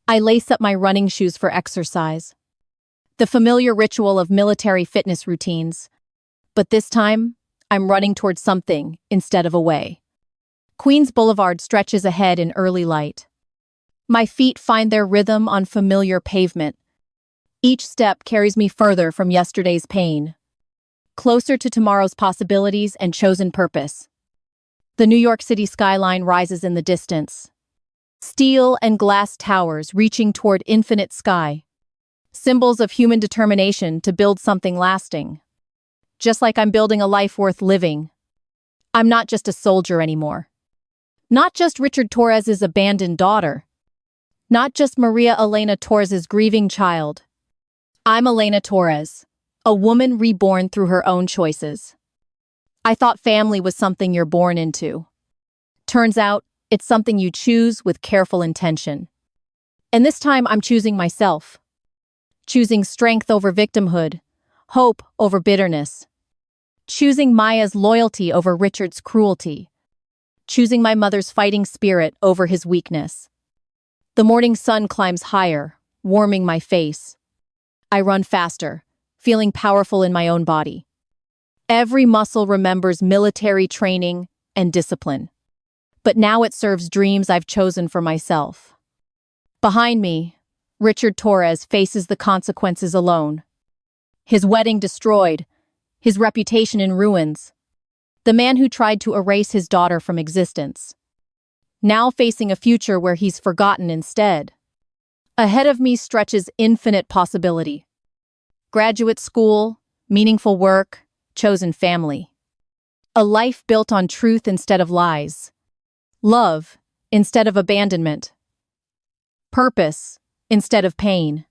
[SPEAKER 1] I lace up my running shoes for exercise. The familiar ritual of military fitness routines. But this time, I'm running towards something instead of away. Queens Boulevard stretches ahead in early light. My feet find their rhythm on familiar pavement. Each step carries me further from yesterday's pain. Closer to tomorrow's possibilities and chosen purpose. The New York City skyline rises in the distance. Steel and glass towers reaching toward infinite sky. Symbols of human determination to build something lasting. Just like I'm building a life worth living. I'm not just a soldier anymore. Not just Richard Torres's abandoned daughter. Not just Maria Elena Torres's grieving child. I'm Elena Torres, a woman reborn through her own choices. I thought family was something you're born into. Turns out, it's something you choose with careful intention. And this time I'm choosing myself. Choosing strength over victimhood, hope over bitterness. Choosing Maya's loyalty over Richard's cruelty. Choosing my mother's fighting spirit over his weakness. The morning sun climbs higher, warming my face. I run faster, feeling powerful in my own body. Every muscle remembers military training and discipline. But now it serves dreams I've chosen for myself. Behind me, Richard Torres faces the consequences alone. His wedding destroyed, his reputation in ruins. The man who tried to erase his daughter from existence. Now facing a future where he's forgotten instead. Ahead of me stretches infinite possibility. Graduate school, meaningful work, chosen family. A life built on truth instead of lies. Love instead of abandonment. Purpose instead of pain.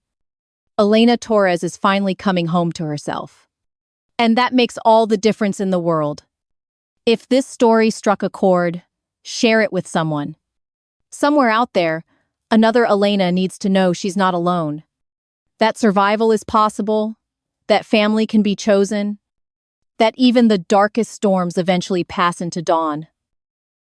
[SPEAKER 1] Elena Torres is finally coming home to herself. And that makes all the difference in the world. If this story struck a chord, share it with someone. Somewhere out there, another Elena needs to know she's not alone. That survival is possible, that family can be chosen, that even the darkest storms eventually pass into dawn.